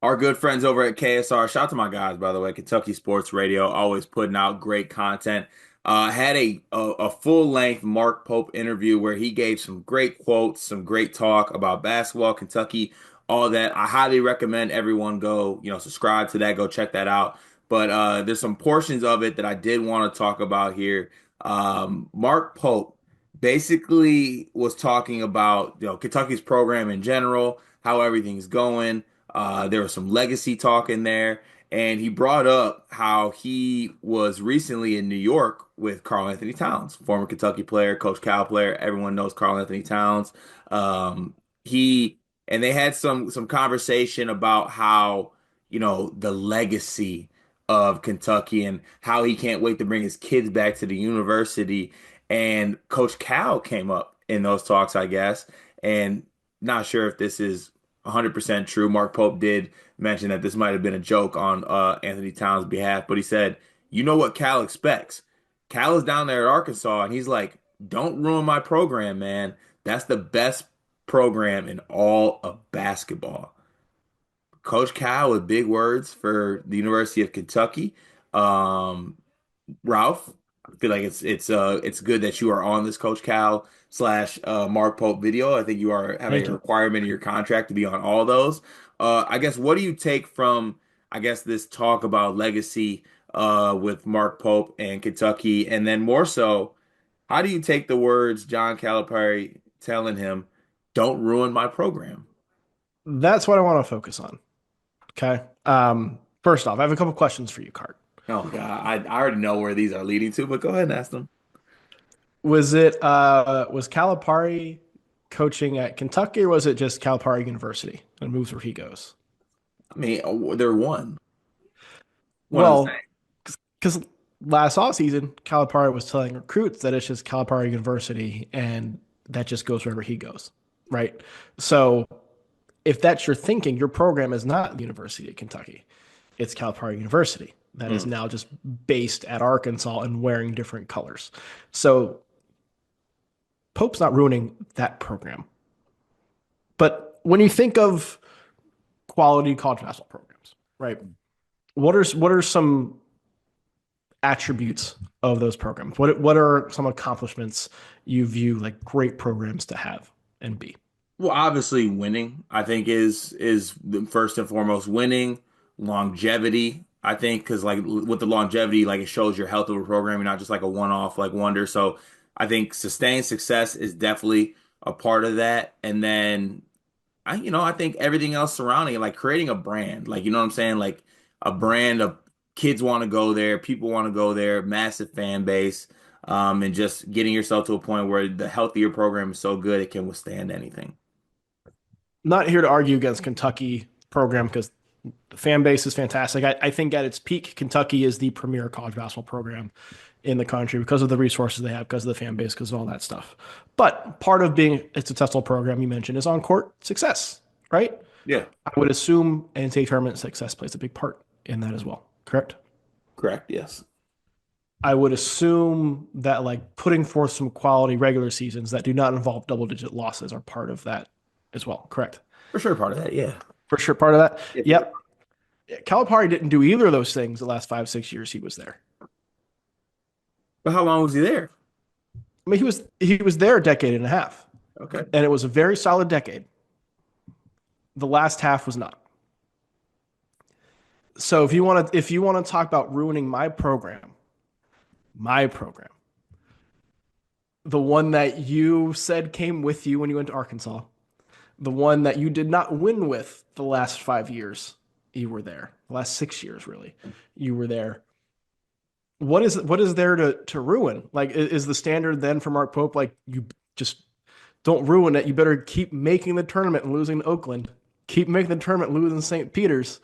Our good friends over at KSR. Shout out to my guys, by the way. Kentucky Sports Radio, always putting out great content. Had a full length Mark Pope interview where he gave some great quotes, some great talk about basketball, Kentucky, all that. I highly recommend everyone go, subscribe to that, go check that out. But there's some portions of it that I did want to talk about here. Mark Pope basically was talking about, Kentucky's program in general, how everything's going. There was some legacy talk in there, and he brought up how he was recently in New York with Karl Anthony Towns, former Kentucky player, Coach Cal player. Everyone knows Karl Anthony Towns. He and they had some conversation about how, the legacy of Kentucky and how he can't wait to bring his kids back to the university. And Coach Cal came up in those talks, I guess, and not sure if this is 100% true. Mark Pope did mention that this might have been a joke on Anthony Towns' behalf, but he said, "You know what Cal expects? Cal is down there at Arkansas, and he's like, don't ruin my program, man. That's the best program in all of basketball." Coach Cal with big words for the University of Kentucky. Um, Ralph, I feel like it's good that you are on this Coach Cal slash Mark Pope video. I think you are having Thank a you. requirement in your contract to be on all those. I guess what do you take from this talk about legacy with Mark Pope and Kentucky, and then more so, how do you take the words John Calipari telling him, "Don't ruin my program"? That's what I want to focus on. Okay. First off, I have a couple questions for you, Cart. Oh God, I already know where these are leading to, but go ahead and ask them. Was Calipari coaching at Kentucky or was it just Calipari University and moves where he goes? I mean, they're one of the Well, same. because last offseason, Calipari was telling recruits that it's just Calipari University and that just goes wherever he goes, right? So if that's your thinking, your program is not the University of Kentucky. It's Calipari University that is Mm. now just based at Arkansas and wearing different colors. So Pope's not ruining that program. But when you think of quality college basketball programs, right? What are some attributes of those programs? What are some accomplishments you view like great programs to have and be? Well, obviously, winning, I think, is the first and foremost. Winning, longevity, I think, because like with the longevity, like it shows your health of a program. You're not just like a one-off like wonder. So I think sustained success is definitely a part of that. And then I think everything else surrounding it, like creating a brand, like you know what I'm saying, like a brand of kids want to go there, people want to go there, massive fan base, and just getting yourself to a point where the healthier program is so good it can withstand anything. Not here to argue against Kentucky program because the fan base is fantastic. I think at its peak, Kentucky is the premier college basketball program in the country because of the resources they have, because of the fan base, because of all that stuff. But part of being a successful program you mentioned is on court success, right? Yeah, I would assume NCAA tournament success plays a big part in that as well. Correct? correct. Yes, I would assume that like putting forth some quality regular seasons that do not involve double digit losses are part of that as well. Correct? for sure, part of that. Yeah, For sure, part of that. yeah, for sure. Yep. Calipari didn't do either of those things the last 5, 6 years he was there. But how long was he there? I mean, he was there a decade and a half, Okay. and it was a very solid decade. The last half was not. So if you want to talk about ruining my program, the one that you said came with you when you went to Arkansas, the one that you did not win with the last 5 years you were there, the last 6 years really, you were there. What is there to ruin? Like, is the standard then for Mark Pope like you just don't ruin it? You better keep making the tournament and losing to Oakland, keep making the tournament and losing to St. Peter's.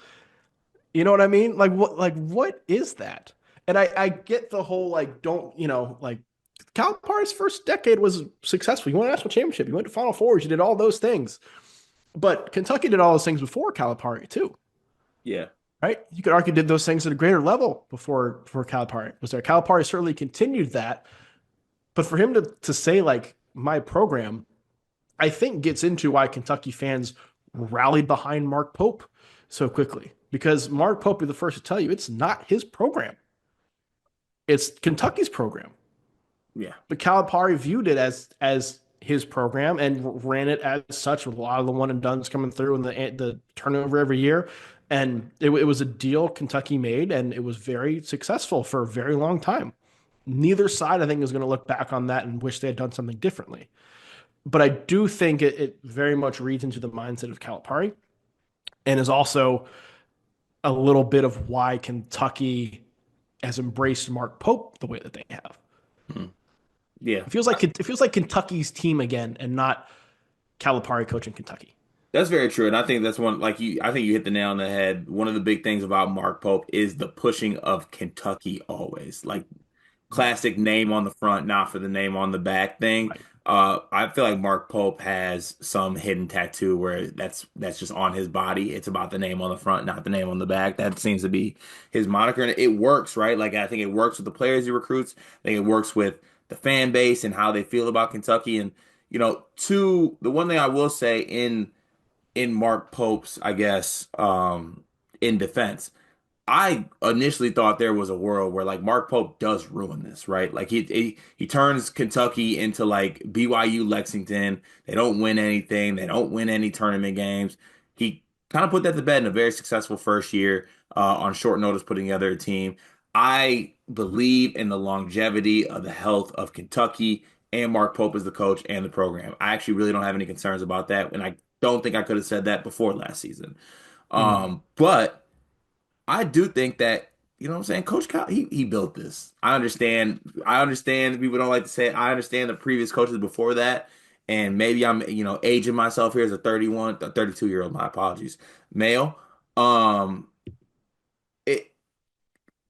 You know what I mean? Like what is that? And I get the whole like don't like Calipari's first decade was successful. You won a national championship. You went to Final Fours. You did all those things. But Kentucky did all those things before Calipari too, Yeah. right? You could argue did those things at a greater level before Calipari was there. Calipari certainly continued that, but for him to say like my program, I think gets into why Kentucky fans rallied behind Mark Pope so quickly because Mark Pope is the first to tell you it's not his program. It's Kentucky's program. Yeah. But Calipari viewed it as his program and ran it as such with a lot of the one and dones coming through and the turnover every year. And it was a deal Kentucky made, and it was very successful for a very long time. Neither side, I think, is going to look back on that and wish they had done something differently. But I do think it very much reads into the mindset of Calipari and is also a little bit of why Kentucky has embraced Mark Pope the way that they have. Hmm. Yeah. It feels like Kentucky's team again, and not Calipari coaching Kentucky. That's very true. And I think that's one, like I think you hit the nail on the head. One of the big things about Mark Pope is the pushing of Kentucky always. Like classic name on the front, not for the name on the back thing. Right. I feel like Mark Pope has some hidden tattoo where that's just on his body. It's about the name on the front, not the name on the back. That seems to be his moniker, and it works, right? Like I think it works with the players he recruits. I think it works with the fan base and how they feel about Kentucky. And two, the one thing I will say in Mark Pope's, I guess, in defense. I initially thought there was a world where like Mark Pope does ruin this, right? Like he turns Kentucky into like BYU Lexington. They don't win anything. They don't win any tournament games. He kind of put that to bed in a very successful first year on short notice, putting together a team. I believe in the longevity of the health of Kentucky and Mark Pope as the coach and the program. I actually really don't have any concerns about that, and I don't think I could have said that before last season. Mhm. But I do think that, what I'm saying, Coach Cal, he built this. I understand people don't like to say it. I understand the previous coaches before that. And maybe I'm, aging myself here as a 31, a 32-year-old, my apologies, male. Um, it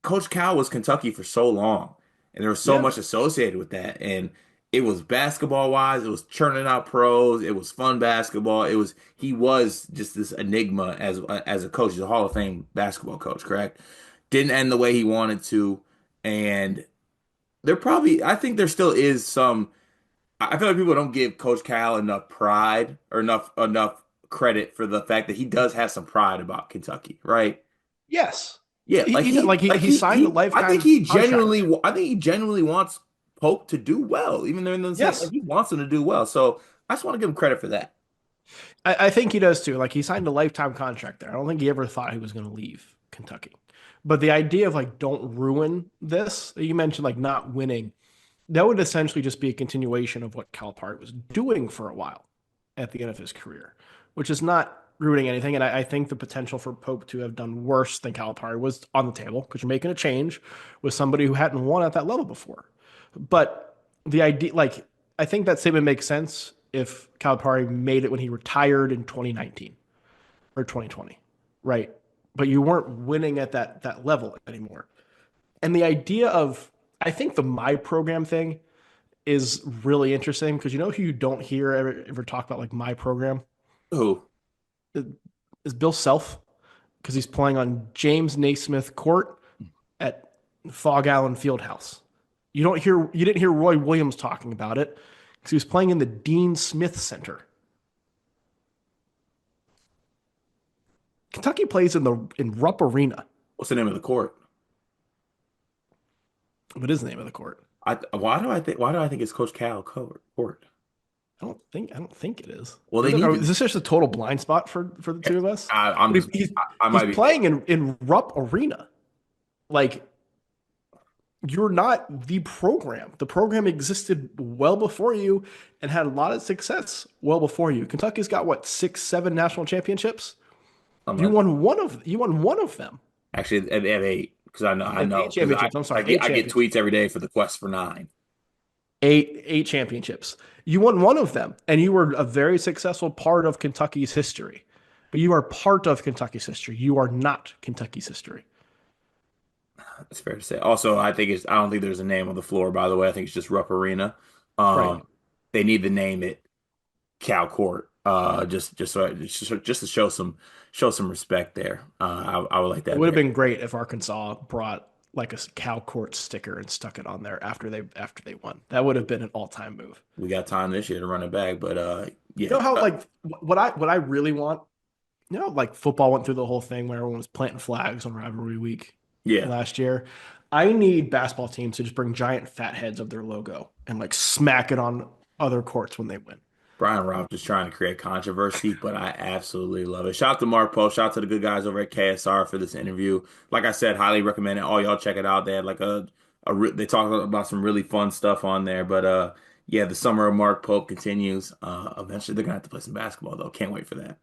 Coach Cal was Kentucky for so long, and there was so Yeah. much associated with that. And it was basketball wise, it was churning out pros, it was fun basketball. He was just this enigma as a coach. He's a Hall of Fame basketball coach, correct? Didn't end the way he wanted to, and I think there still is some. I feel like people don't give Coach Cal enough pride or enough credit for the fact that he does have some pride about Kentucky, right? Yes. Yeah, He signed a lifetime contract. I think he genuinely wants Pope to do well, even though in the sense like Yes. he wants him to do well. So I just want to give him credit for that. I think he does too. Like he signed a lifetime contract there. I don't think he ever thought he was going to leave Kentucky. But the idea of like don't ruin this, you mentioned like not winning, that would essentially just be a continuation of what Calipari was doing for a while at the end of his career, which is not ruining anything. And I think the potential for Pope to have done worse than Calipari was on the table because you're making a change with somebody who hadn't won at that level before. But the idea, like, I think that statement makes sense if Calipari made it when he retired in 2019 or 2020, right? But you weren't winning at that level anymore. And the idea of, I think the my program thing is really interesting because you know who you don't hear ever talk about like my program Who? is Bill Self because he's playing on James Naismith Court at Fog Allen Fieldhouse. You didn't hear Roy Williams talking about it because he was playing in the Dean Smith Center. Kentucky plays in Rupp Arena. What's the name of the court? What is the name of the court? Why do I think it's Coach Cal court? I don't think it is. Well, they need Is to. this just a total blind spot for the two of us? I'm But just. I he's might be. playing in Rupp Arena. Like you're not the program. The program existed well before you and had a lot of success well before you. Kentucky's got what, 6, 7 national championships? I'm not, You won one of them. actually, they have eight because I And know eight because I championships. I'm I sorry, get eight I get tweets championships. every day for the quest for nine. Eight championships. You won one of them, and you were a very successful part of Kentucky's history. But you are part of Kentucky's history. You are not Kentucky's history. That's fair to say. Also, I don't think there's a name on the floor, by the way. I think it's just Rupp Arena. Right. They need to name it Cal Court. Just to show some respect there. I would like It that would have very. been great if Arkansas brought like a Cal Court sticker and stuck it on there after they won. That would have been an all-time move. We got time this year to run it back, but You yeah. know how like what I really want like football went through the whole thing where everyone was planting flags on rivalry week Yeah. last year. I need basketball teams to just bring giant fat heads of their logo and like smack it on other courts when they win. Brian Robb just trying to create controversy, but I absolutely love it. Shout out to Mark Post. Shout out to the good guys over at KSR for this interview. Like I said, highly recommend it. All y'all check it out. They had like they talk about some really fun stuff on there. But yeah, the summer of Mark Pope continues. Eventually they're gonna have to play some basketball though. Can't wait for that.